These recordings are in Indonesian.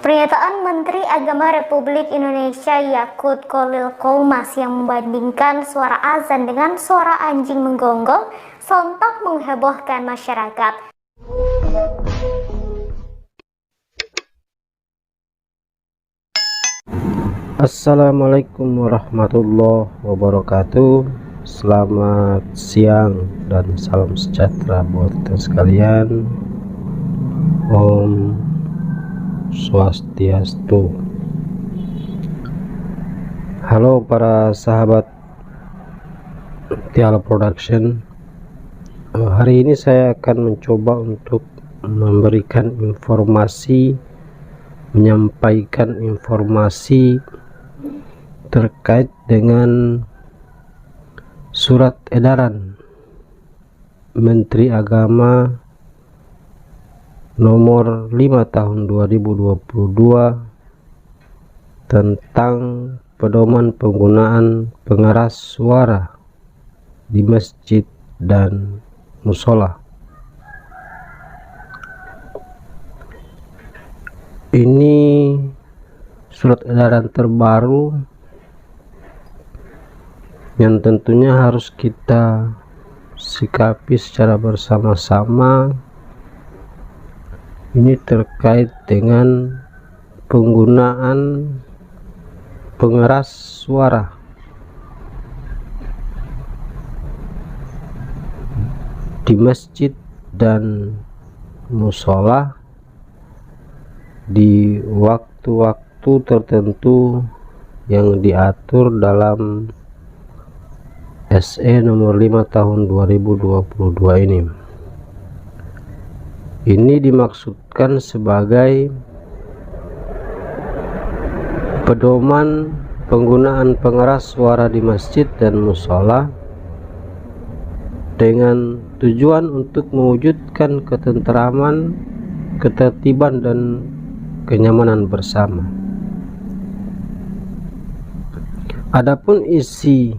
Pernyataan Menteri Agama Republik Indonesia Yakut Khalil Qomas yang membandingkan suara azan dengan suara anjing menggonggong sontak menghebohkan masyarakat. Assalamualaikum warahmatullahi wabarakatuh. Selamat siang dan salam sejahtera buat kita sekalian. Om Swastiastu. Halo para sahabat Tiala Production. Hari ini saya akan mencoba untuk memberikan informasi, menyampaikan informasi terkait dengan surat edaran Menteri Agama nomor 5 tahun 2022 tentang pedoman penggunaan pengeras suara di masjid dan musola. Ini surat edaran terbaru yang tentunya harus kita sikapi secara bersama-sama. Ini terkait dengan penggunaan pengeras suara di masjid dan musola di waktu-waktu tertentu yang diatur dalam SE nomor 5 tahun 2022 ini. Ini dimaksudkan sebagai pedoman penggunaan pengeras suara di masjid dan musola dengan tujuan untuk mewujudkan ketentraman, ketertiban dan kenyamanan bersama. Adapun isi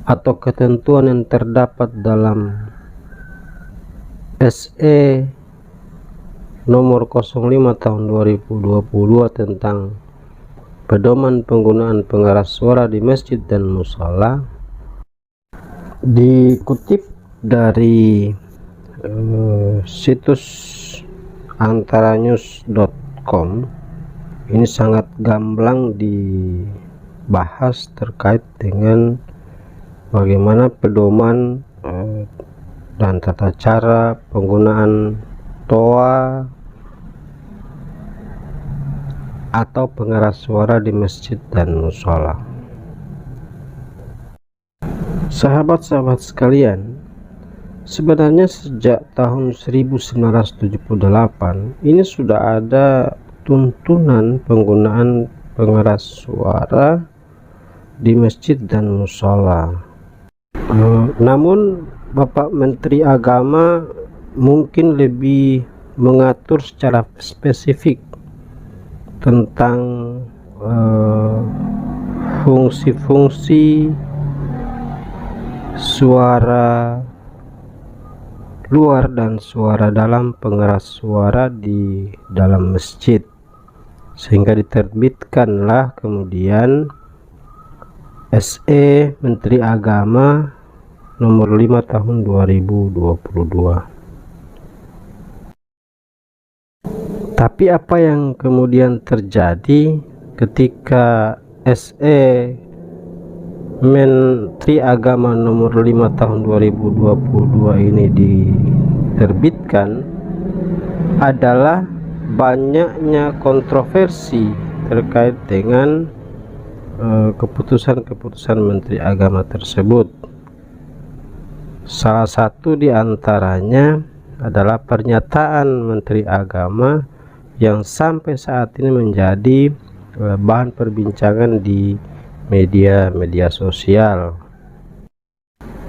atau ketentuan yang terdapat dalam SE nomor 05 tahun 2022 tentang pedoman penggunaan pengeras suara di masjid dan musola dikutip dari situs antaranews.com. Ini sangat gamblang dibahas terkait dengan bagaimana pedoman dan tata cara penggunaan toa atau pengeras suara di masjid dan musola. Sahabat-sahabat sekalian, sebenarnya sejak tahun 1978 ini sudah ada tuntunan penggunaan pengeras suara di masjid dan musola. Namun Bapak Menteri Agama mungkin lebih mengatur secara spesifik tentang fungsi-fungsi suara luar dan suara dalam pengeras suara di dalam masjid, sehingga diterbitkanlah kemudian SE Menteri Agama nomor 5 tahun 2022. Tapi apa yang kemudian terjadi ketika SE Menteri Agama nomor 5 tahun 2022 ini diterbitkan adalah banyaknya kontroversi terkait dengan keputusan-keputusan Menteri Agama tersebut. Salah satu di antaranya adalah pernyataan Menteri Agama yang sampai saat ini menjadi bahan perbincangan di media sosial,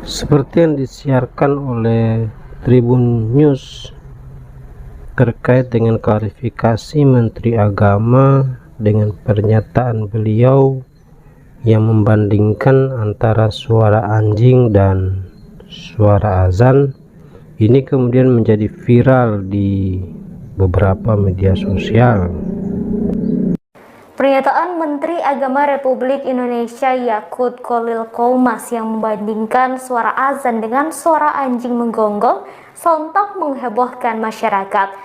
seperti yang disiarkan oleh Tribun News terkait dengan klarifikasi Menteri Agama dengan pernyataan beliau yang membandingkan antara suara anjing dan suara azan. Ini kemudian menjadi viral di beberapa media sosial. Pernyataan Menteri Agama Republik Indonesia Yakut Kholil Qomas yang membandingkan suara azan dengan suara anjing menggonggong sontak menghebohkan masyarakat.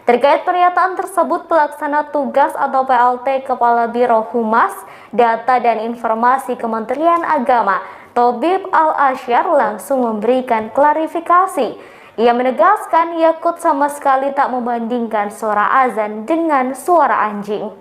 Terkait pernyataan tersebut, Pelaksana Tugas atau PLT Kepala Biro Humas, Data dan Informasi Kementerian Agama, Tobib Al-Asyar langsung memberikan klarifikasi. Ia menegaskan Yakut sama sekali tak membandingkan suara azan dengan suara anjing.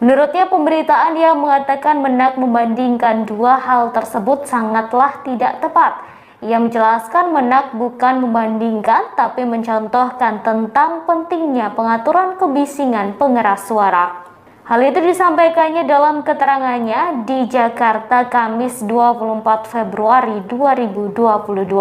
Menurutnya, pemberitaan yang mengatakan Menak membandingkan dua hal tersebut sangatlah tidak tepat. Ia menjelaskan Menak bukan membandingkan, tapi mencontohkan tentang pentingnya pengaturan kebisingan pengeras suara. Hal itu disampaikannya dalam keterangannya di Jakarta Kamis 24 Februari 2022.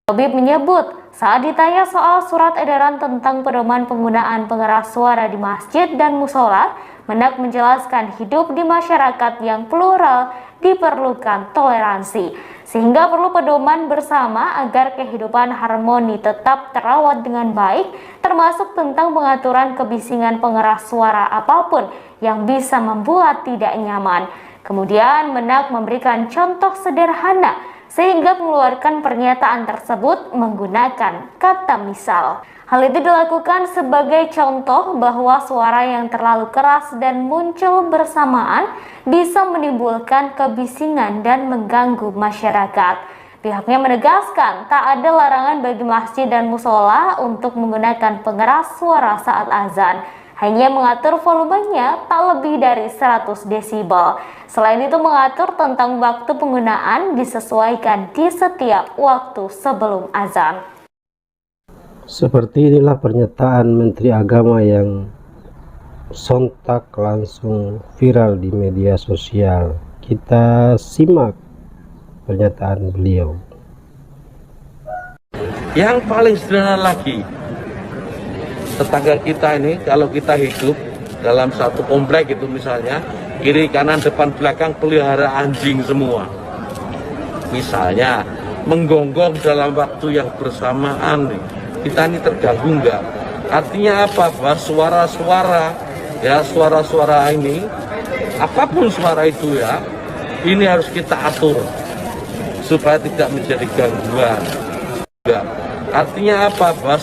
Tobib menyebut, saat ditanya soal surat edaran tentang pedoman penggunaan pengeras suara di masjid dan musola, Menak menjelaskan hidup di masyarakat yang plural diperlukan toleransi, sehingga perlu pedoman bersama agar kehidupan harmoni tetap terawat dengan baik, termasuk tentang pengaturan kebisingan pengeras suara apapun yang bisa membuat tidak nyaman. Kemudian Menak memberikan contoh sederhana sehingga mengeluarkan pernyataan tersebut menggunakan kata misal. Hal itu dilakukan sebagai contoh bahwa suara yang terlalu keras dan muncul bersamaan bisa menimbulkan kebisingan dan mengganggu masyarakat. Pihaknya menegaskan tak ada larangan bagi masjid dan musola untuk menggunakan pengeras suara saat azan. Hanya mengatur volumenya tak lebih dari 100 desibel. Selain itu mengatur tentang waktu penggunaan disesuaikan di setiap waktu sebelum azan. Seperti inilah pernyataan Menteri Agama yang sontak langsung viral di media sosial. Kita simak pernyataan beliau. Yang paling sederhana lagi, tetangga kita ini kalau kita hidup dalam satu komplek itu misalnya, kiri kanan depan belakang pelihara anjing semua. Misalnya menggonggong dalam waktu yang bersamaan nih, kita ini terganggu enggak? Artinya apa? Bahwa suara-suara ini, apapun suara itu ya, ini harus kita atur supaya tidak menjadi gangguan. Enggak. Artinya apa? Bahwa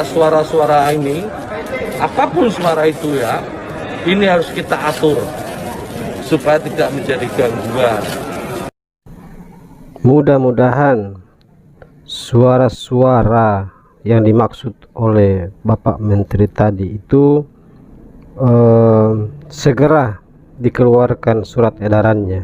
suara-suara ini, apapun suara itu ya, ini harus kita atur supaya tidak menjadi gangguan. Mudah-mudahan suara-suara yang dimaksud oleh Bapak Menteri tadi itu segera dikeluarkan surat edarannya.